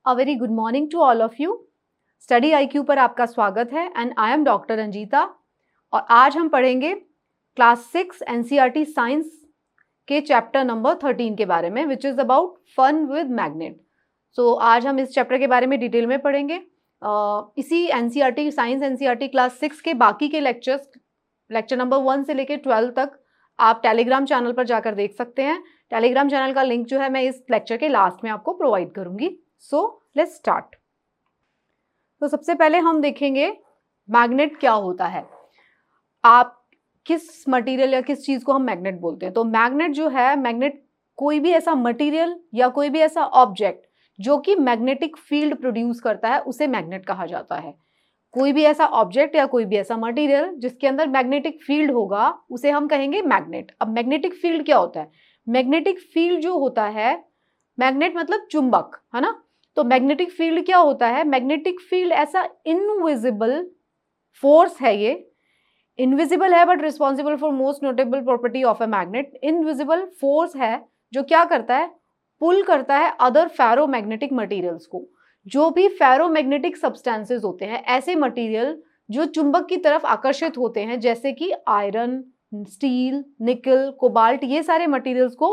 A very good morning to all of you. Study IQ पर आपका स्वागत है and I am doctor Ranjita. और आज हम पढ़ेंगे क्लास 6 एनसीईआरटी साइंस के चैप्टर नंबर 13 के बारे में, which is about fun with magnet. So आज हम इस चैप्टर के बारे में डिटेल में पढ़ेंगे। इसी एनसीईआरटी साइंस एनसीईआरटी क्लास 6 के बाकी के लेक्चर नंबर 1 से लेकर 12 तक आप टेलीग्राम चैनल पर जाकर देख सकते हैं। टेलीग्राम चैनल का लिंक जो है मैं इस लेक्चर के लास्ट में आपको प्रोवाइड करूंगी। So let's start. तो सबसे पहले हम देखेंगे मैग्नेट क्या होता है। आप किस मटेरियल या किस चीज को हम मैग्नेट बोलते हैं। तो मैग्नेट जो है, मैग्नेट कोई भी ऐसा मटेरियल या कोई भी ऐसा ऑब्जेक्ट जो कि मैग्नेटिक फील्ड प्रोड्यूस करता है उसे मैग्नेट कहा जाता है। कोई भी ऐसा ऑब्जेक्ट या कोई भी ऐसा मटेरियल जिसके अंदर मैग्नेटिक फील्ड होगा उसे हम कहेंगे मैग्नेट। अब मैग्नेटिक फील्ड क्या होता है? मैग्नेटिक फील्ड जो होता है, मैग्नेट मतलब चुंबक, है ना। तो मैग्नेटिक फील्ड क्या होता है? मैग्नेटिक फील्ड ऐसा इनविजिबल फोर्स है, ये इनविजिबल है but responsible for most notable property of a magnet. Invisible force है जो क्या करता है? पुल करता है अदर फेरोमैग्नेटिक मटेरियल्स को। जो भी फेरोमैग्नेटिक सब्सटेंसेस होते हैं, ऐसे मटेरियल जो चुंबक की तरफ आकर्षित होते हैं, जैसे कि आयरन, स्टील, निकल, कोबाल्ट, ये सारे मटेरियल्स को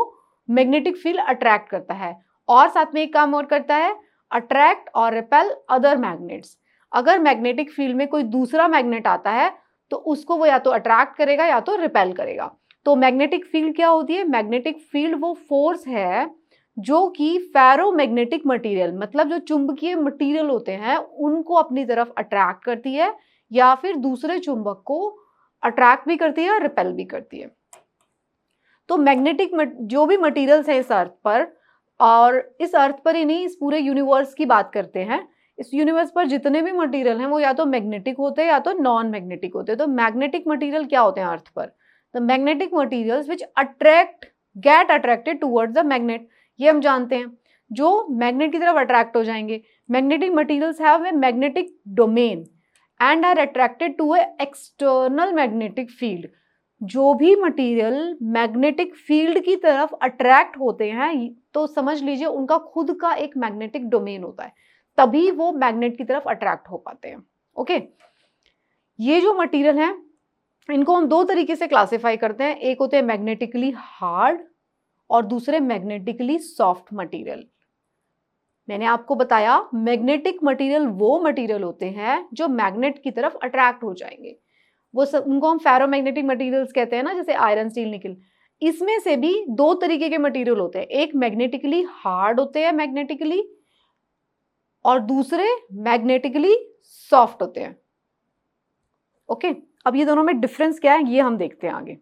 मैग्नेटिक फील्ड अट्रैक्ट करता है। और साथ में एक काम और करता है, अट्रैक्ट और रिपेल अदर मैग्नेट्स। अगर मैग्नेटिक फील्ड में कोई दूसरा मैग्नेट आता है तो उसको वो या तो अट्रैक्ट करेगा या तो रिपेल करेगा। तो मैग्नेटिक फील्ड क्या होती है? मैग्नेटिक फील्ड वो फोर्स है जो कि फेरोमैग्नेटिक मटेरियल, मतलब जो चुंबकीय मटेरियल होते हैं, उनको अपनी तरफ अट्रैक्ट करती है या फिर दूसरे चुंबक को अट्रैक्ट भी करती है और रिपेल भी करती है। तो मैग्नेटिक जो भी मटेरियल्स हैं इस अर्थ पर, और इस अर्थ पर ही नहीं, इस पूरे यूनिवर्स की बात करते हैं, इस यूनिवर्स पर जितने भी मटेरियल हैं वो या तो मैग्नेटिक होते हैं या तो नॉन मैग्नेटिक होते हैं। तो मैग्नेटिक मटेरियल क्या होते हैं अर्थ पर? The magnetic materials which get attracted towards the magnet, ये हम जानते हैं, जो मैग्नेट की तरफ अट्रैक्ट हो जाएंगे। Magnetic materials have a magnetic domain and are attracted to a external magnetic field. जो भी मटेरियल मैग्नेटिक फील्ड की तरफ अट्रैक्ट होते हैं तो समझ लीजिए उनका खुद का एक मैग्नेटिक डोमेन होता है, तभी वो मैग्नेट की तरफ अट्रैक्ट हो पाते हैं। ओके, ये जो मटेरियल हैं इनको हम दो तरीके से क्लासिफाई करते हैं। एक होते हैं मैग्नेटिकली हार्ड और दूसरे मैग्नेटिकली सॉफ्ट मटेरियल। मैंने आपको बताया मैग्नेटिक मटेरियल वो मटेरियल होते हैं जो मैग्नेट की तरफ अट्रैक्ट हो जाएंगे, वो सब उनको हम फेरोमैग्नेटिक मटेरियल्स कहते हैं ना, जैसे आयरन, स्टील, निकल। इसमें से भी दो तरीके के मटेरियल होते हैं, एक मैग्नेटिकली हार्ड होते हैं मैग्नेटिकली, और दूसरे मैग्नेटिकली सॉफ्ट होते हैं। ओके, अब ये दोनों में डिफरेंस क्या है ये हम देखते हैं आगे।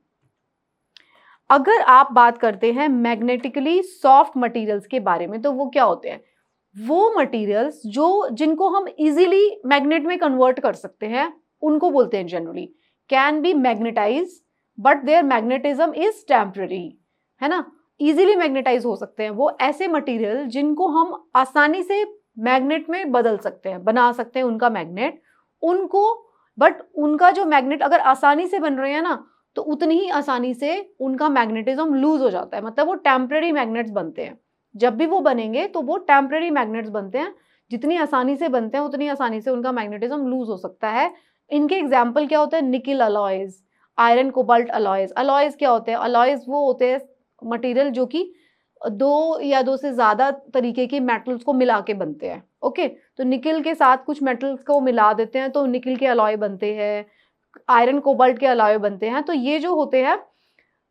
अगर आप बात करते हैं मैग्नेटिकली सॉफ्ट मटेरियल्स के बारे में, तो वो क्या होते हैं? वो मटेरियल्स जिनको हम इजीली मैग्नेट में कन्वर्ट कर सकते हैं, उनको बोलते हैं generally can be magnetize but their magnetism is temporary, है ना। इजीली मैग्नेटाइज हो सकते हैं वो ऐसे मटेरियल जिनको हम आसानी से मैग्नेट में बदल सकते हैं, बना सकते हैं उनका मैग्नेट उनको। बट उनका जो मैग्नेट अगर आसानी से बन रहे हैं ना, तो उतनी ही आसानी से उनका मैग्नेटिज्म लूज हो जाता है, मतलब वो टेम्पररी मैग्नेट्स बनते हैं। जब भी वो बनेंगे तो वो टेम्पररी मैग्नेट्स बनते हैं, जितनी आसानी से बनते हैं उतनी आसानी से उनका मैग्नेटिज्म लूज हो सकता है। इनके एग्जाम्पल क्या होते हैं? निकल alloys, iron cobalt alloys. Alloys क्या होते हैं? अलॉयज वो होते हैं मटेरियल जो कि दो या दो से ज्यादा तरीके के मेटल्स को मिला के बनते हैं। ओके, तो निकल के साथ कुछ मेटल्स को मिला देते हैं तो निकल के अलॉय बनते हैं, आयरन कोबाल्ट के अलॉय बनते हैं। तो ये जो होते हैं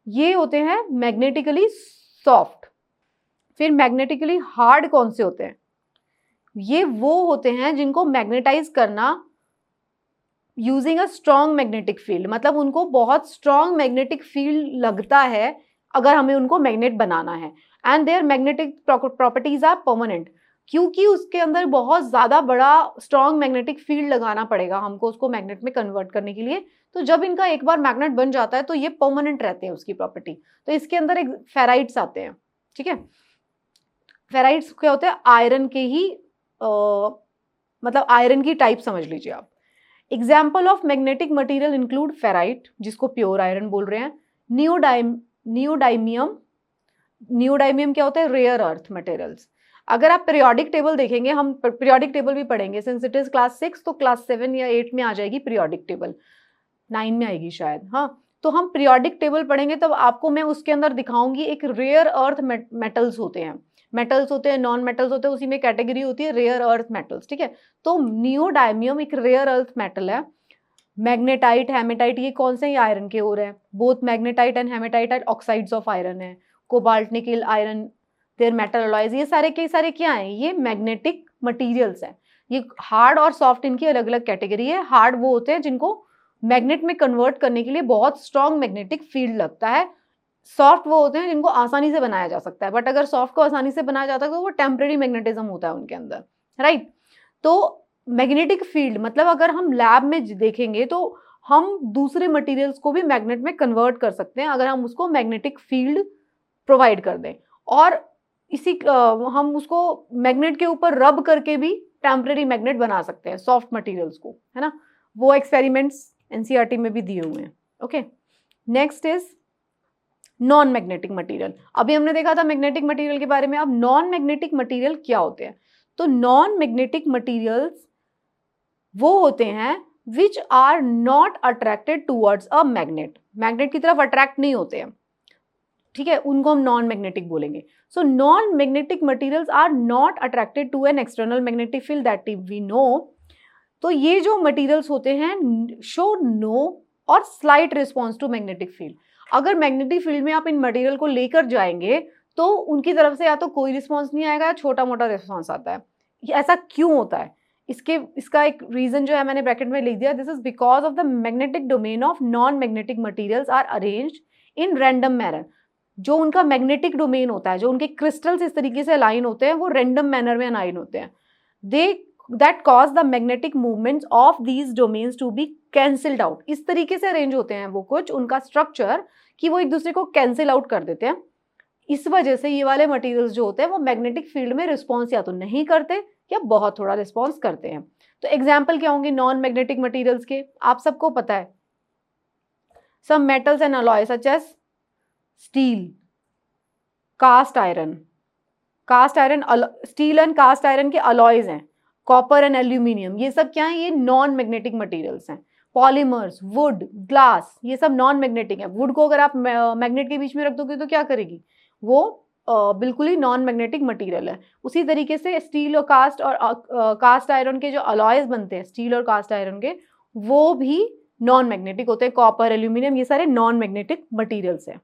ये होते हैं मैग्नेटिकली सॉफ्ट। फिर मैग्नेटिकली हार्ड कौन से होते हैं? ये वो होते हैं जिनको मैग्नेटाइज करना using a strong magnetic field, मतलब उनको बहुत स्ट्रॉन्ग मैग्नेटिक फील्ड लगता है अगर हमें उनको मैग्नेट बनाना है। And their magnetic properties are permanent, क्योंकि उसके अंदर बहुत ज्यादा बड़ा स्ट्रॉन्ग मैग्नेटिक फील्ड लगाना पड़ेगा हमको उसको मैग्नेट में कन्वर्ट करने के लिए। तो जब इनका एक बार मैग्नेट बन जाता है तो ये परमानेंट रहते हैं उसकी प्रॉपर्टी। तो इसके अंदर एक फेराइट्स आते हैं, ठीक है। फेराइट्स क्या होते हैं? आयरन के ही मतलब आयरन की टाइप समझ लीजिए आप। Example of magnetic material include ferrite, जिसको प्योर आयरन बोल रहे हैं, नियोडाइमियम। नियोडाइमियम क्या होता है? Rare earth materials. अगर आप पीरियोडिक टेबल देखेंगे, हम पीरियोडिक टेबल भी पढ़ेंगे सिंस इट इज क्लास 6, तो क्लास 7 या 8 में आ जाएगी पीरियोडिक टेबल, 9 में आएगी शायद, हाँ। तो हम पीरियोडिक टेबल पढ़ेंगे तब आपको मैं उसके अंदर दिखाऊंगी एक रेयर अर्थ मेटल्स होते हैं, नॉन मेटल्स होते हैं, उसी में कैटेगरी होती है रेयर अर्थ मेटल्स, ठीक है। तो नियोडायमियम एक रेयर अर्थ मेटल है। मैग्नेटाइट, हेमेटाइट, ये कौन से आयरन के हो रहे हैं, both magnetite and hematite oxides of iron है। Cobalt, nickel, iron, there metal alloys, ये सारे के सारे क्या हैं, ये मैग्नेटिक मटीरियल्स हैं। ये हार्ड और सॉफ्ट, इनकी अलग अलग कैटेगरी है। हार्ड वो होते हैं जिनको मैग्नेट में कन्वर्ट करने के लिए बहुत स्ट्रॉन्ग मैग्नेटिक फील्ड लगता है। सॉफ्ट वो होते हैं जिनको आसानी से बनाया जा सकता है, बट अगर सॉफ्ट को आसानी से बनाया जाता है तो वो टेम्परेरी मैग्नेटिज्म होता है उनके अंदर, राइट। तो मैग्नेटिक फील्ड मतलब अगर हम लैब में देखेंगे तो हम दूसरे मटेरियल्स को भी मैग्नेट में कन्वर्ट कर सकते हैं अगर हम उसको मैग्नेटिक फील्ड प्रोवाइड कर दें, और इसी हम उसको मैग्नेट के ऊपर रब करके भी टेम्परेरी मैग्नेट बना सकते हैं सॉफ्ट मटेरियल्स को, है ना। वो एक्सपेरिमेंट्स एनसीईआरटी में भी दिए हुए हैं। Okay, next is non magnetic material. अभी हमने देखा था मैग्नेटिक मटेरियल के बारे में, अब नॉन मैग्नेटिक मटेरियल क्या होते हैं। तो नॉन मैग्नेटिक मटेरियल्स वो होते हैं which are not attracted towards a magnet, magnet की तरफ अट्रैक्ट नहीं होते हैं, ठीक है, उनको हम नॉन मैग्नेटिक बोलेंगे। So non magnetic materials are not attracted to an external magnetic field that we know. तो ये जो मटेरियल्स होते हैं शो नो और slight response to magnetic field. अगर मैग्नेटिक फील्ड में आप इन मटेरियल को लेकर जाएंगे तो उनकी तरफ से या तो कोई रिस्पॉन्स नहीं आएगा या छोटा मोटा रिस्पॉन्स आता है। ऐसा क्यों होता है, इसका एक रीजन जो है मैंने ब्रैकेट में लिख दिया, this is because of the magnetic domain of non magnetic materials are arranged in random manner. जो उनका मैग्नेटिक डोमेन होता है, जो उनके क्रिस्टल्स इस तरीके से अलाइन होते हैं, वो रैंडम मैनर में अलाइन होते हैं। They that cause the magnetic movements of these domains to be cancelled out. इस तरीके से अरेंज होते हैं वो कुछ उनका स्ट्रक्चर कि वो एक दूसरे को कैंसिल आउट कर देते हैं। इस वजह से ये वाले मटेरियल्स जो होते हैं वो मैग्नेटिक फील्ड में रिस्पॉन्स या तो नहीं करते या बहुत थोड़ा रिस्पॉन्स करते हैं। तो एग्जाम्पल क्या होंगे नॉन मैग्नेटिक मटेरियल्स के, आप सबको पता है, some metals and alloy such as steel, cast iron, steel and cast iron के अलॉयज हैं, कॉपर एंड एल्यूमिनियम, ये सब क्या है, ये नॉन मैग्नेटिक मटेरियल्स हैं। पॉलीमर्स, वुड, ग्लास, ये सब नॉन मैग्नेटिक है। वुड को अगर आप मैग्नेट के बीच में रख दोगे तो क्या करेगी, वो बिल्कुल ही नॉन मैग्नेटिक मटेरियल है। उसी तरीके से स्टील और कास्ट आयरन के जो अलॉयज बनते हैं स्टील और कास्ट आयरन के, वो भी नॉन मैग्नेटिक होते हैं। कॉपर, एल्यूमिनियम, ये सारे नॉन मैग्नेटिक मटेरियल्स हैं।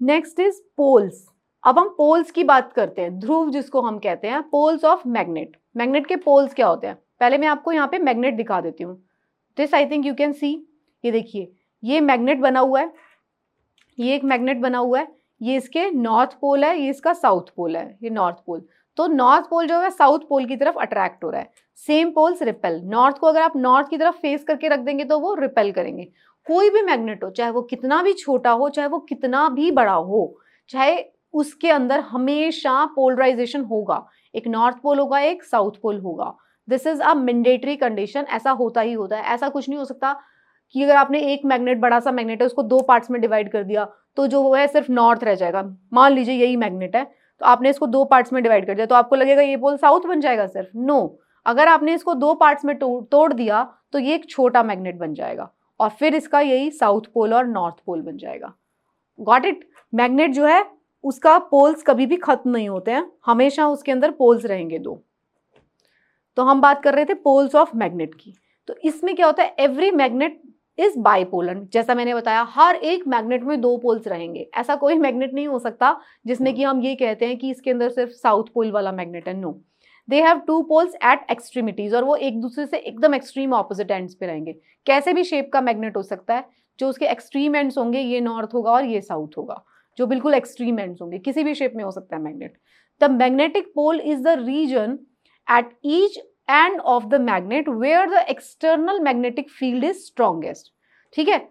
Next is poles. अब हम पोल्स की बात करते हैं, ध्रुव जिसको हम कहते हैं, पोल्स ऑफ मैग्नेट। मैग्नेट के पोल्स क्या होते हैं, पहले मैं आपको यहाँ पे मैग्नेट दिखा देती हूँ। This I think you can see, ये देखिए, ये मैग्नेट बना हुआ है, ये एक मैग्नेट बना हुआ है, ये इसके नॉर्थ पोल है, ये इसका साउथ पोल है, ये नॉर्थ पोल। तो नॉर्थ पोल जो है साउथ पोल की तरफ अट्रैक्ट हो रहा है। सेम पोल्स रिपेल, नॉर्थ को अगर आप नॉर्थ की तरफ फेस करके रख देंगे तो वो रिपेल करेंगे। कोई भी मैग्नेट हो, चाहे वो कितना भी छोटा हो, चाहे वो कितना भी बड़ा हो, चाहे उसके अंदर हमेशा पोलराइजेशन होगा, एक नॉर्थ पोल होगा, एक साउथ पोल होगा। This is a mandatory condition, ऐसा होता ही होता है। ऐसा कुछ नहीं हो सकता कि अगर आपने एक मैग्नेट, बड़ा सा मैग्नेट है, उसको दो पार्ट्स में डिवाइड कर दिया तो जो है सिर्फ नॉर्थ रह जाएगा। मान लीजिए यही मैग्नेट है, तो आपने इसको दो पार्ट्स में डिवाइड कर दिया तो आपको लगेगा ये पोल साउथ बन जाएगा सिर्फ, नो। अगर आपने इसको दो पार्ट्स में तोड़ दिया तो ये एक छोटा मैग्नेट बन जाएगा और फिर इसका यही साउथ पोल और नॉर्थ पोल बन जाएगा। Got it. मैग्नेट जो है उसका पोल्स कभी भी खत्म नहीं होते हैं, हमेशा उसके अंदर पोल्स रहेंगे दो। तो हम बात कर रहे थे पोल्स ऑफ मैग्नेट की। तो इसमें क्या होता है, एवरी मैग्नेट इज बाइपोलर। जैसा मैंने बताया, हर एक मैग्नेट में दो पोल्स रहेंगे। ऐसा कोई मैग्नेट नहीं हो सकता जिसमें कि हम ये कहते हैं कि इसके अंदर सिर्फ साउथ पोल वाला मैग्नेट है, no. They have two poles at extremities, और वो एक दूसरे से एकदम एक्सट्रीम ऑपोजिट एंड्स पे रहेंगे। कैसे भी शेप का मैग्नेट हो सकता है, जो उसके एक्सट्रीम एंड्स होंगे ये नॉर्थ होगा और ये साउथ होगा, जो बिल्कुल एक्सट्रीम एंड्स होंगे, किसी भी शेप में हो सकता है magnet. The magnetic pole is the region at each end of the magnet where the external magnetic field is strongest. ठीक है,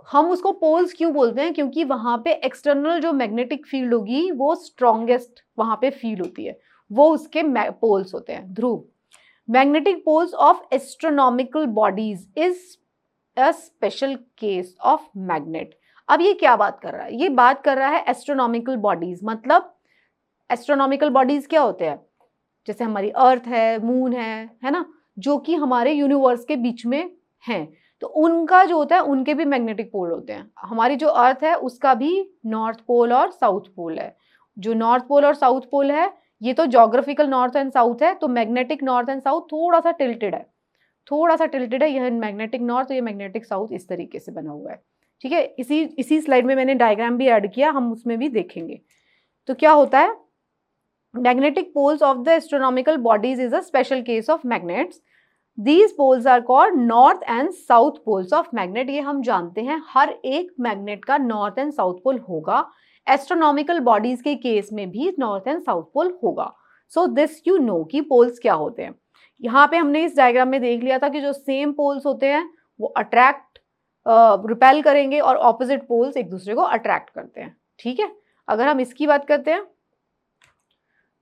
हम उसको पोल्स क्यों बोलते हैं, क्योंकि वहां पे एक्सटर्नल जो मैग्नेटिक फील्ड होगी वो स्ट्रॉन्गेस्ट वहां पे फील होती है, वो उसके पोल्स होते हैं, ध्रुव। Magnetic poles of astronomical bodies is a special case of magnet. अब ये क्या बात कर रहा है, ये बात कर रहा है एस्ट्रोनॉमिकल बॉडीज, मतलब एस्ट्रोनॉमिकल बॉडीज क्या होते हैं, जैसे हमारी अर्थ है, मून है ना, जो कि हमारे यूनिवर्स के बीच में हैं, तो उनका जो होता है उनके भी मैग्नेटिक पोल होते हैं। हमारी जो अर्थ है उसका भी नॉर्थ पोल और साउथ पोल है। जो नॉर्थ पोल और साउथ पोल है ये तो ज्योग्राफिकल नॉर्थ एंड साउथ है, तो मैग्नेटिक नॉर्थ एंड साउथ थोड़ा सा टिल्टेड है, यह मैग्नेटिक नॉर्थ, ये मैग्नेटिक साउथ इस तरीके से बना हुआ है। ठीक है, इसी स्लाइड में मैंने डायग्राम भी ऐड किया, हम उसमें भी देखेंगे। तो क्या होता है, magnetic poles of the astronomical bodies is a special case of magnets. These poles are called north and south poles of magnet. ये हम जानते हैं हर एक मैग्नेट का नॉर्थ एंड साउथ पोल होगा, एस्ट्रोनॉमिकल बॉडीज के केस में भी नॉर्थ एंड साउथ पोल होगा। सो दिस यू नो कि पोल्स क्या होते हैं। यहाँ पे हमने इस डायग्राम में देख लिया था कि जो सेम पोल्स होते हैं वो अट्रैक्ट रिपेल करेंगे और ऑपोजिट पोल्स एक दूसरे को अट्रैक्ट करते हैं। ठीक है, अगर हम इसकी बात करते हैं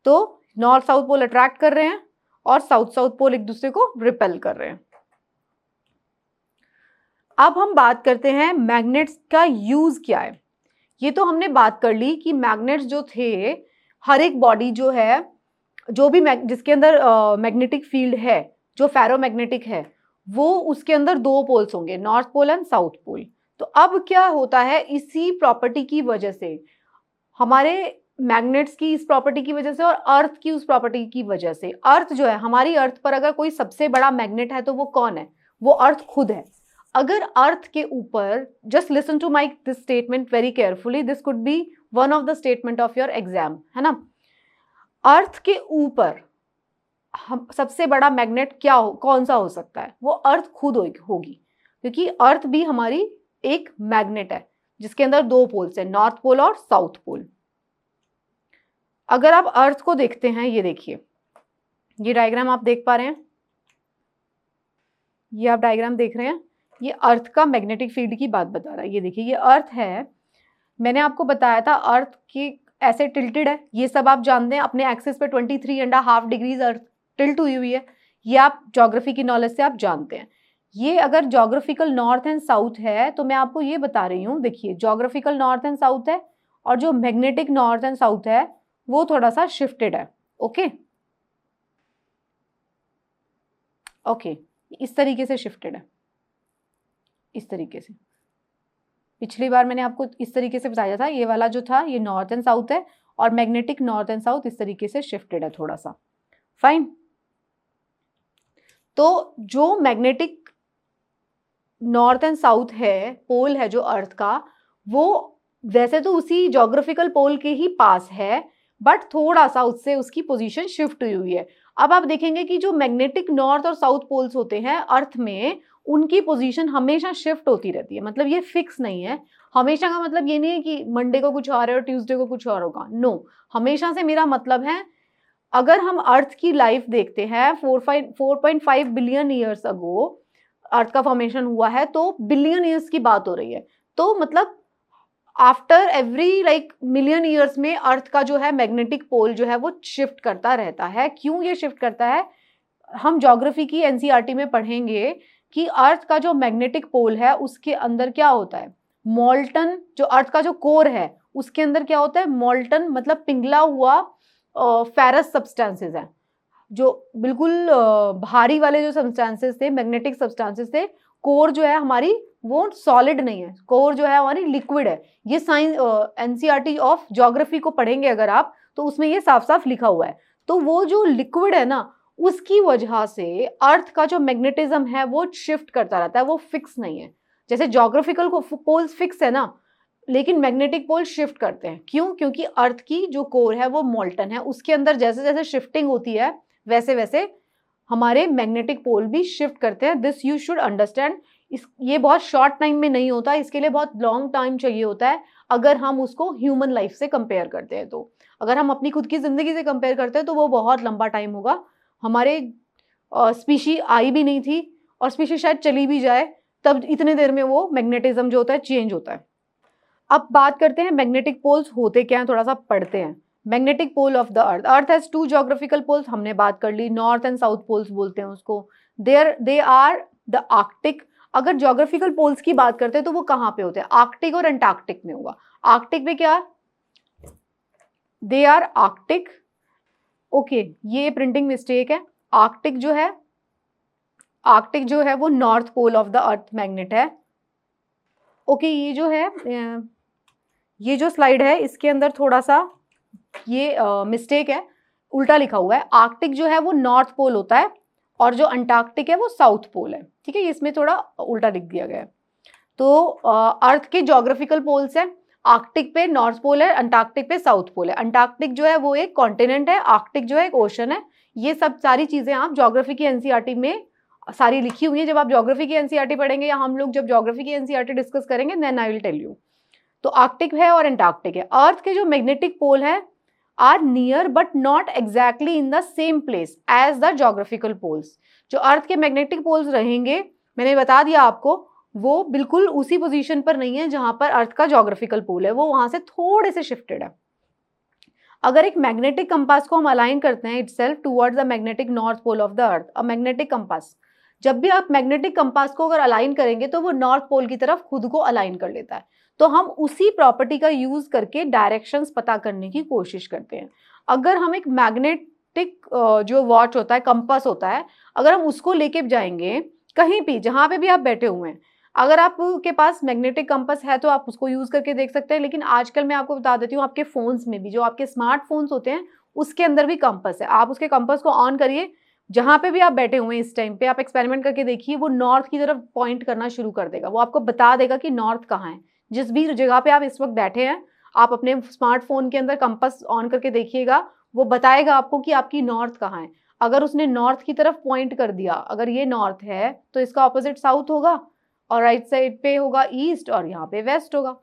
तो नॉर्थ साउथ पोल अट्रैक्ट कर रहे हैं और साउथ साउथ पोल एक दूसरे को रिपेल कर रहे हैं। अब हम बात करते हैं मैग्नेट्स का यूज क्या है। ये तो हमने बात कर ली कि मैग्नेट्स जो थे, हर एक बॉडी जो है, जो भी जिसके अंदर मैग्नेटिक फील्ड है, जो फेरोमैग्नेटिक है, वो उसके अंदर दो पोल्स होंगे, north pole and south pole. तो अब क्या होता है, इसी प्रॉपर्टी की वजह से, हमारे मैग्नेट्स की इस प्रॉपर्टी की वजह से और अर्थ की उस प्रॉपर्टी की वजह से, अर्थ जो है, हमारी अर्थ पर अगर कोई सबसे बड़ा मैग्नेट है तो वो कौन है, वो अर्थ खुद है। अगर अर्थ के ऊपर, just listen to my this statement very carefully, this could be one of the statement of your exam, है ना। अर्थ के ऊपर हम सबसे बड़ा मैग्नेट क्या कौन सा हो सकता है, वो अर्थ खुद होगी, क्योंकि अर्थ भी हमारी एक मैग्नेट है जिसके अंदर दो पोल्स है, नॉर्थ पोल और साउथ पोल। अगर आप अर्थ को देखते हैं, ये देखिए, ये डायग्राम आप देख पा रहे हैं, ये आप डायग्राम देख रहे हैं, ये अर्थ का मैग्नेटिक फील्ड की बात बता रहा है। ये देखिए, ये अर्थ है, मैंने आपको बताया था अर्थ की ऐसे टिल्टेड है, ये सब आप जानते हैं, अपने एक्सिस पे 23.5 डिग्रीज अर्थ टिल्ट हुई है, ये आप ज्योग्राफी की नॉलेज से आप जानते हैं। ये अगर ज्योग्राफिकल नॉर्थ एंड साउथ है तो मैं आपको ये बता रही हूँ, देखिए ज्योग्राफिकल नॉर्थ एंड साउथ है और जो मैग्नेटिक नॉर्थ एंड साउथ है वो थोड़ा सा शिफ्टेड है। ओके, इस तरीके से शिफ्टेड है, इस तरीके से। पिछली बार मैंने आपको इस तरीके से बताया था, ये वाला जो था ये नॉर्थ एंड साउथ है और मैग्नेटिक नॉर्थ एंड साउथ इस तरीके से शिफ्टेड है थोड़ा सा। फाइन, तो जो मैग्नेटिक नॉर्थ एंड साउथ है, पोल है जो अर्थ का, वो वैसे तो उसी ज्योग्राफिकल पोल के ही पास है, बट थोड़ा सा उससे उसकी पोजीशन शिफ्ट हुई है। अब आप देखेंगे कि जो मैग्नेटिक नॉर्थ और साउथ पोल्स होते हैं अर्थ में, उनकी पोजीशन हमेशा शिफ्ट होती रहती है, मतलब ये फिक्स नहीं है। हमेशा का मतलब ये नहीं है कि मंडे को कुछ और है और ट्यूसडे को कुछ और होगा, नो। हमेशा से मेरा मतलब है, अगर हम अर्थ की लाइफ देखते हैं 4.5 बिलियन ईयर्स अगो अर्थ का फॉर्मेशन हुआ है, तो बिलियन ईयर्स की बात हो रही है, तो मतलब आफ्टर एवरी मिलियन ईयर्स में अर्थ का जो है मैग्नेटिक पोल जो है वो शिफ्ट करता रहता है। क्यों ये शिफ्ट करता है, हम ज्योग्राफी की एनसीईआरटी में पढ़ेंगे कि अर्थ का जो मैग्नेटिक पोल है उसके अंदर क्या होता है, मॉल्टन, जो अर्थ का जो कोर है उसके अंदर क्या होता है, मॉल्टन मतलब पिघला हुआ फेरस सब्सटेंसेस है, जो बिल्कुल भारी वाले जो सब्सटेंसेस थे, मैग्नेटिक सब्सटेंसेस थे। कोर जो है हमारी वो सॉलिड नहीं है, कोर जो है हमारी लिक्विड है। ये साइंस एनसीईआरटी ऑफ ज्योग्राफी को पढ़ेंगे अगर आप, तो उसमें ये साफ साफ लिखा हुआ है। तो वो जो लिक्विड है ना, उसकी वजह से अर्थ का जो मैग्नेटिज्म है वो शिफ्ट करता रहता है, वो फिक्स नहीं है। जैसे ज्योग्राफिकल पोल्स फिक्स है ना, लेकिन मैग्नेटिक पोल शिफ्ट करते हैं। क्यों? क्योंकि अर्थ की जो कोर है वो मॉल्टन है, उसके अंदर जैसे जैसे शिफ्टिंग होती है वैसे वैसे हमारे मैग्नेटिक पोल भी शिफ्ट करते हैं। This you should understand. ये बहुत शॉर्ट टाइम में नहीं होता, इसके लिए बहुत लॉन्ग टाइम चाहिए होता है। अगर हम उसको ह्यूमन लाइफ से कंपेयर करते हैं, तो अगर हम अपनी खुद की जिंदगी से कंपेयर करते हैं तो वो बहुत लंबा टाइम होगा। हमारे स्पीशी आई भी नहीं थी और स्पीशी शायद चली भी जाए, तब इतने देर में वो मैग्नेटिज्म जो होता है चेंज होता है। अब बात करते हैं मैग्नेटिक पोल्स होते क्या हैं, थोड़ा सा पढ़ते हैं। Magnetic pole of the earth, earth has 2 geographical poles, हमने बात कर ली, नॉर्थ एंड साउथ पोल्स बोलते हैं उसको। They are the arctic. अगर ज्योग्राफिकल पोल्स की बात करते हैं तो वो कहाँ पे होते हैं, आर्कटिक और अंटार्कटिक में होगा। आर्कटिक में क्या, दे आर आर्कटिक। ओके, ये प्रिंटिंग मिस्टेक है। आर्कटिक जो है वो north pole of the earth magnet है। ओके, ये जो है ये जो स्लाइड है इसके अंदर थोड़ा सा ये मिस्टेक है, उल्टा लिखा हुआ है। आर्कटिक जो है वो नॉर्थ पोल होता है और जो अंटार्कटिक है वो साउथ पोल है, ठीक है। इसमें थोड़ा उल्टा लिख दिया गया है। तो अर्थ के ज्योग्राफिकल पोल्स है, आर्कटिक पे नॉर्थ पोल है, अंटार्कटिक पे साउथ पोल है। अंटार्कटिक जो है वो एक कॉन्टिनेंट है, आर्कटिक जो है एक ओशन है। ये सब सारी चीजें आप ज्योग्राफी की एनसीईआरटी में सारी लिखी हुई है। जब आप ज्योग्राफी की एनसीईआरटी पढ़ेंगे या हम लोग जब ज्योग्राफी की एनसीईआरटी डिस्कस करेंगे then I will tell you. तो आर्कटिक है और अंटार्कटिक है। अर्थ के जो मैग्नेटिक पोल है are near but not exactly in the same place as the geographical poles. जो अर्थ के मैग्नेटिक पोल्स रहेंगे, मैंने बता दिया आपको, वो बिल्कुल उसी पोजीशन पर नहीं है जहां पर अर्थ का ज्योग्राफिकल पोल है, वो वहां से थोड़े से शिफ्टेड है। अगर एक मैग्नेटिक कंपास को हम अलाइन करते हैं itself towards the magnetic north pole of the earth, a magnetic compass, जब भी आप मैग्नेटिक कंपास को अगर अलाइन करेंगे तो वो नॉर्थ पोल की तरफ खुद को अलाइन कर लेता है। तो हम उसी प्रॉपर्टी का यूज करके डायरेक्शंस पता करने की कोशिश करते हैं। अगर हम एक मैग्नेटिक जो वॉच होता है, कंपास होता है, अगर हम उसको लेके जाएंगे कहीं भी, जहां पे भी आप बैठे हुए हैं, अगर आपके पास मैग्नेटिक कंपास है तो आप उसको यूज करके देख सकते हैं। लेकिन आजकल मैं आपको बता देती हूँ, आपके फोन्स में भी, जो आपके स्मार्टफोन्स होते हैं उसके अंदर भी कंपास है। आप उसके कंपास को ऑन करिए, जहां पे भी आप बैठे हुए हैं इस टाइम पे, आप एक्सपेरिमेंट करके देखिए, वो नॉर्थ की तरफ पॉइंट करना शुरू कर देगा। वो आपको बता देगा कि नॉर्थ कहाँ है। जिस भी जगह पे आप इस वक्त बैठे हैं, आप अपने स्मार्टफोन के अंदर कंपास ऑन करके देखिएगा, वो बताएगा आपको कि आपकी नॉर्थ कहाँ है। अगर उसने नॉर्थ की तरफ पॉइंट कर दिया, अगर ये नॉर्थ है तो इसका ऑपोजिट साउथ होगा, और राइट साइड पे होगा ईस्ट, और यहाँ पे वेस्ट होगा।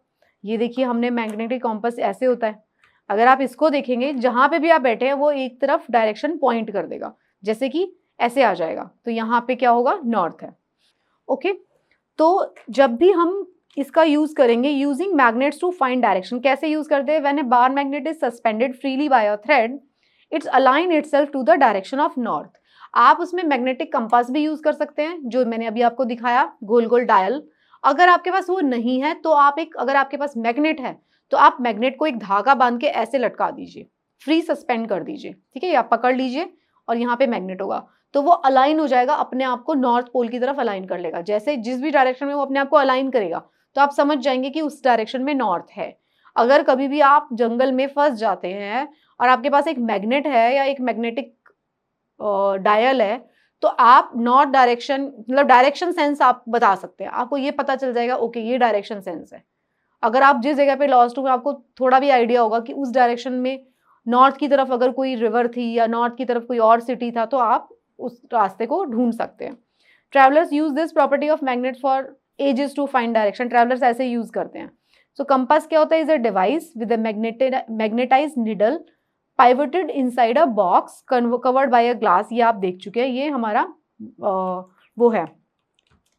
ये देखिए, हमने मैग्नेटिक कंपास ऐसे होता है। अगर आप इसको देखेंगे, जहां पे भी आप बैठे हैं वो एक तरफ डायरेक्शन पॉइंट कर देगा, जैसे कि ऐसे आ जाएगा, तो यहाँ पे क्या होगा, नॉर्थ है। ओके, तो जब भी हम इसका यूज करेंगे, using magnets to find direction, कैसे यूज करते हैं? When a bar magnet is suspended freely by a thread, its align itself to the direction of north. आप उसमें मैग्नेटिक कंपास भी यूज कर सकते हैं, जो मैंने अभी आपको दिखाया, गोल गोल डायल। अगर आपके पास वो नहीं है तो आप अगर आपके पास मैग्नेट है तो आप मैग्नेट को एक धागा बांध के ऐसे लटका दीजिए, फ्री सस्पेंड कर दीजिए, ठीक है, या पकड़ लीजिए और यहाँ पे मैग्नेट होगा, तो वो अलाइन हो जाएगा, अपने आप को नॉर्थ पोल की तरफ अलाइन कर लेगा। जैसे जिस भी डायरेक्शन में वो अपने आप को अलाइन करेगा तो आप समझ जाएंगे कि उस डायरेक्शन में नॉर्थ है। अगर कभी भी आप जंगल में फंस जाते हैं और आपके पास एक मैग्नेट है या एक मैग्नेटिक डायल है, तो आप नॉर्थ डायरेक्शन, मतलब डायरेक्शन सेंस आप बता सकते हैं, आपको ये पता चल जाएगा ओके ये डायरेक्शन सेंस है। अगर आप जिस जगह पे लॉस्ट हुए, आपको थोड़ा भी आइडिया होगा कि उस डायरेक्शन में नॉर्थ की तरफ अगर कोई रिवर थी या नॉर्थ की तरफ कोई और सिटी था, तो आप उस रास्ते को ढूंढ सकते हैं। Travellers use this property of magnet for ages to find direction. Travellers ऐसे यूज करते हैं। सो कंपास क्या होता है? Is a device with a magnetised needle pivoted inside a box covered by a glass। ये आप देख चुके हैं, ये हमारा वो है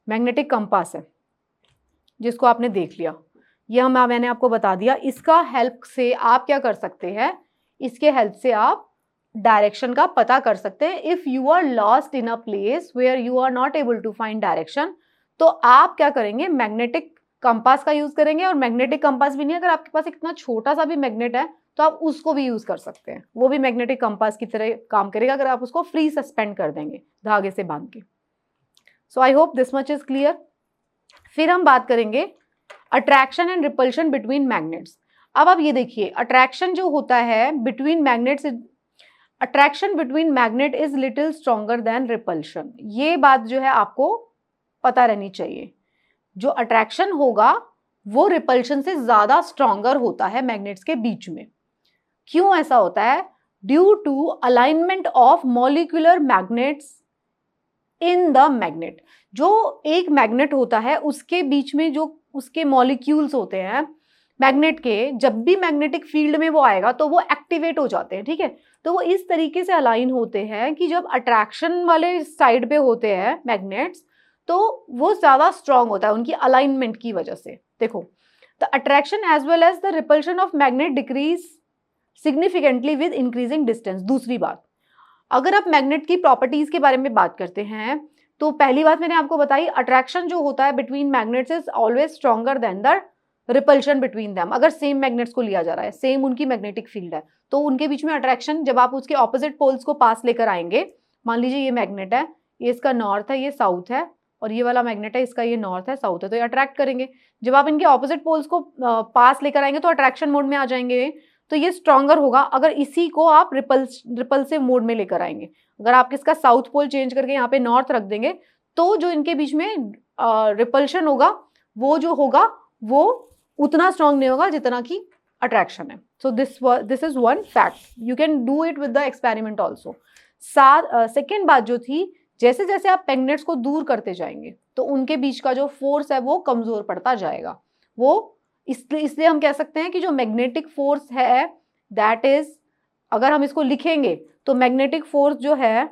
मैग्नेटिक कंपास है जिसको आपने देख लिया। ये मैंने आपको बता दिया। इसका हेल्प से आप क्या कर सकते हैं? इसके हेल्प से आप डायरेक्शन का पता कर सकते हैं। If you are lost in a place where you are not able to find direction, तो आप क्या करेंगे? मैग्नेटिक कंपास का यूज करेंगे। और मैग्नेटिक कंपास भी नहीं, अगर आपके पास इतना छोटा सा भी मैग्नेट है तो आप उसको भी यूज कर सकते हैं, वो भी मैग्नेटिक कंपास की तरह काम करेगा अगर आप उसको फ्री सस्पेंड कर देंगे धागे से बांध के। So I hope this much is clear. फिर हम बात करेंगे attraction and repulsion between magnets. अब आप ये देखिए, अट्रैक्शन जो होता है between magnets, attraction between magnet is little stronger than repulsion. ये बात जो है आपको पता रहनी चाहिए। जो अट्रैक्शन होगा वो रिपल्शन से ज्यादा स्ट्रॉन्गर होता है मैग्नेट्स के बीच में। क्यों ऐसा होता है? Due to alignment of molecular magnets in the magnet. जो एक मैग्नेट होता है उसके बीच में जो उसके मॉलिक्यूल्स होते हैं मैग्नेट के, जब भी मैग्नेटिक फील्ड में वो आएगा तो वो एक्टिवेट हो जाते हैं, ठीक है। तो वो इस तरीके से अलाइन होते हैं कि जब अट्रैक्शन वाले साइड पे होते हैं मैग्नेट्स तो वो ज्यादा स्ट्रॉन्ग होता है उनकी अलाइनमेंट की वजह से। देखो, the attraction as well as the repulsion of magnet decrease significantly with increasing distance. दूसरी बात, अगर आप मैग्नेट की प्रॉपर्टीज के बारे में बात करते हैं तो पहली बात मैंने आपको बताई, अट्रैक्शन जो होता है between magnets is always stronger than the repulsion between them. अगर सेम मैग्नेट्स को लिया जा रहा है, सेम उनकी मैग्नेटिक फील्ड है, तो उनके बीच में अट्रैक्शन, जब आप उसके ऑपोजिट पोल्स को पास लेकर आएंगे, मान लीजिए ये मैग्नेट है, ये इसका नॉर्थ है, ये साउथ है, और ये वाला मैग्नेट है, इसका ये नॉर्थ है, साउथ है, तो ये अट्रैक्ट करेंगे। जब आप इनके ऑपोजिट पोल्स को पास लेकर आएंगे तो अट्रैक्शन मोड में आ जाएंगे, तो ये स्ट्रॉन्गर होगा अगर इसी को आप रिपल्सिव मोड में लेकर आएंगे। अगर आप इसका साउथ पोल चेंज करके यहाँ पे नॉर्थ रख देंगे, तो जो इनके बीच में रिपल्शन होगा वो जो होगा वो उतना स्ट्रॉन्ग नहीं होगा जितना कि अट्रैक्शन है। So this is one fact, you can do it with the experiment also. Second बात जो थी, जैसे जैसे आप मैग्नेट्स को दूर करते जाएंगे तो उनके बीच का जो फोर्स है वो कमजोर पड़ता जाएगा। वो इसलिए हम कह सकते हैं कि जो मैग्नेटिक फोर्स है दैट इज, अगर हम इसको लिखेंगे तो मैग्नेटिक फोर्स जो है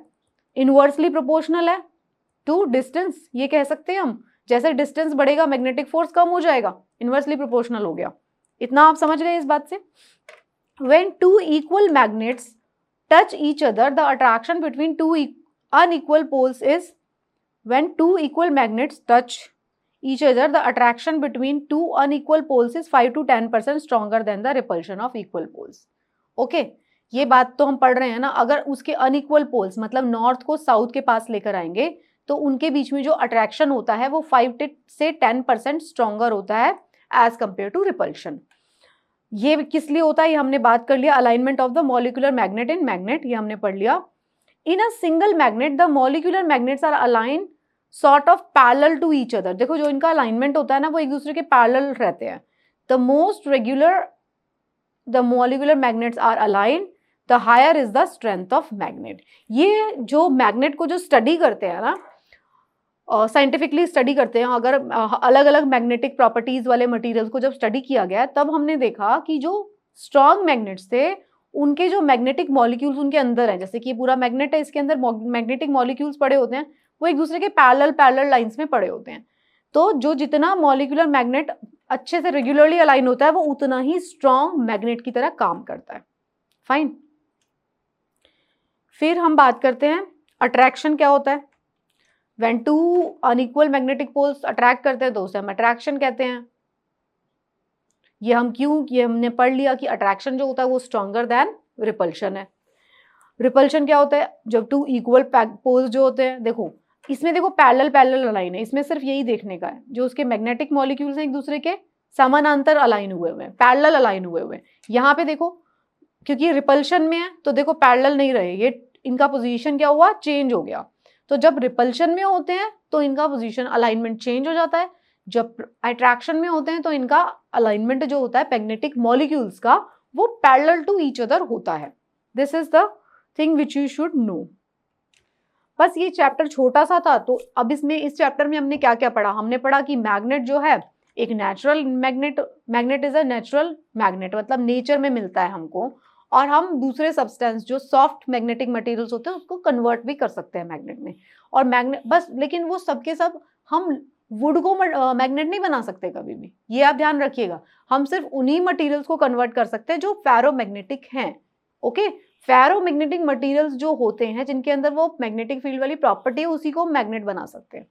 इनवर्सली प्रोपोर्शनल है टू डिस्टेंस, ये कह सकते हैं हम। जैसे डिस्टेंस बढ़ेगा मैग्नेटिक फोर्स कम हो जाएगा, इनवर्सली प्रोपोर्शनल हो गया। इतना आप समझ गए इस बात से। When two equal magnets touch each other, the attraction between two unequal poles is, when two equal magnets touch each other, the attraction between two unequal poles is 5 to 10% stronger than the repulsion of equal poles. Okay, ये बात तो हम पढ़ रहे हैं ना। अगर उसके अनइक्वल पोल्स मतलब नॉर्थ को साउथ के पास लेकर आएंगे तो उनके बीच में जो अट्रैक्शन होता है वो 5 से 10% स्ट्रॉन्गर होता है एज कंपेयर टू रिपल्शन। ये किस लिए होता है ये हमने बात कर लिया। Alignment of the molecular magnet in magnet, ये हमने पढ़ लिया। In a single magnet, the molecular magnets are aligned sort of parallel to each other. देखो जो इनका अलाइनमेंट होता है ना वो एक दूसरे के पैरेलल रहते हैं। The most regular the molecular magnets are aligned, the higher is the strength of magnet. ये जो मैग्नेट को जो स्टडी करते हैं ना, साइंटिफिकली स्टडी करते हैं, अगर अलग अलग मैग्नेटिक प्रॉपर्टीज वाले मटेरियल्स को जब स्टडी किया गया तब हमने देखा कि जो स्ट्रॉन्ग मैग्नेट्स थे उनके जो मैग्नेटिक मॉलिक्यूल्स उनके अंदर हैं, जैसे कि ये पूरा मैग्नेट है, इसके अंदर मैग्नेटिक मॉलिक्यूल्स पड़े होते हैं, वो एक दूसरे के पैरेलल लाइंस में पड़े होते हैं। तो जो जितना मॉलिक्यूलर मैग्नेट अच्छे से रेगुलरली अलाइन होता है वो उतना ही स्ट्रॉन्ग मैग्नेट की तरह काम करता है। फाइन। फिर हम बात करते हैं अट्रैक्शन क्या होता है। When two unequal magnetic poles attract करते हैं तो उसे हम अट्रैक्शन कहते हैं। ये हमने पढ़ लिया कि अट्रैक्शन जो होता है वो स्ट्रॉन्गर देन रिपल्शन है। रिपल्शन क्या होता है, जब टू इक्वल पोल्स जो होते हैं, देखो इसमें देखो पैरेलल अलाइन है, इसमें सिर्फ यही देखने का है जो उसके मैग्नेटिक मॉलिक्यूल्स हैं एक दूसरे के समानांतर अलाइन हुए हैं, पैरेलल अलाइन हुए हैं। यहाँ पे देखो क्योंकि रिपल्शन में है तो देखो पैरेलल नहीं रहे, ये इनका पोजीशन क्या हुआ, चेंज हो गया। तो जब रिपल्शन में होते हैं तो इनका पोजीशन अलाइनमेंट चेंज हो जाता है, जब अट्रैक्शन में होते हैं तो इनका अलाइनमेंट जो होता है मैग्नेटिक मॉलिक्यूल्स का वो पैरेलल टू ईच अदर होता है। This is the thing which you should know. बस ये चैप्टर छोटा सा था, तो अब इस चैप्टर में हमने क्या क्या पढ़ा। हमने पढ़ा कि मैग्नेट जो है एक natural magnet is a natural magnet, मतलब नेचर में मिलता है हमको, और हम दूसरे सब्सटेंस जो सॉफ्ट मैग्नेटिक मटेरियल्स होते हैं उसको कन्वर्ट भी कर सकते हैं मैग्नेट में। और मैग्नेट बस, लेकिन वो सबके सब हम वुड को मैग्नेट नहीं बना सकते कभी भी, ये आप ध्यान रखिएगा। हम सिर्फ उन्हीं मटेरियल्स को कन्वर्ट कर सकते हैं जो फेरोमैग्नेटिक हैं। ओके, फेरोमैग्नेटिक मटेरियल्स जो होते हैं जिनके अंदर वो मैग्नेटिक फील्ड वाली प्रॉपर्टी है उसी को मैग्नेट बना सकते हैं।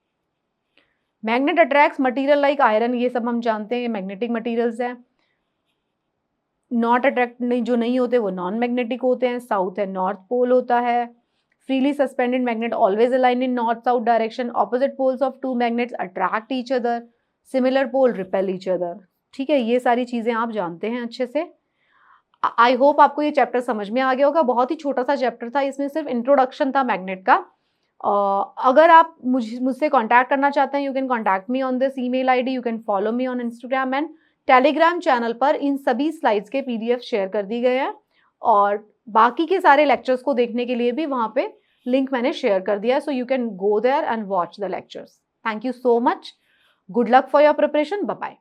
Magnet attracts material like iron, ये सब हम जानते हैं, मैग्नेटिक मटेरियल्स हैं। नॉट अट्रैक्ट जो नहीं होते वो नॉन मैग्नेटिक होते हैं। साउथ एंड नॉर्थ पोल होता है। Freely suspended magnet always align in north-south direction. Opposite poles of two magnets attract each other. Similar pole repel each other. ठीक है, ये सारी चीजें आप जानते हैं अच्छे से। आई होप आपको ये चैप्टर समझ में आ गया होगा। बहुत ही छोटा सा चैप्टर था, इसमें सिर्फ इंट्रोडक्शन था मैग्नेट का। अगर आप मुझसे कॉन्टैक्ट करना चाहते हैं, you can contact me on this email ID, you can follow me on Instagram and Telegram channel पर इन सभी स्लाइड्स के PDF शेयर कर दी गए हैं, और बाकी के सारे लेक्चर्स को देखने के लिए भी वहां पे लिंक मैंने शेयर कर दिया है, so you can go there and watch the lectures. Thank you so much, good luck for your preparation, bye bye.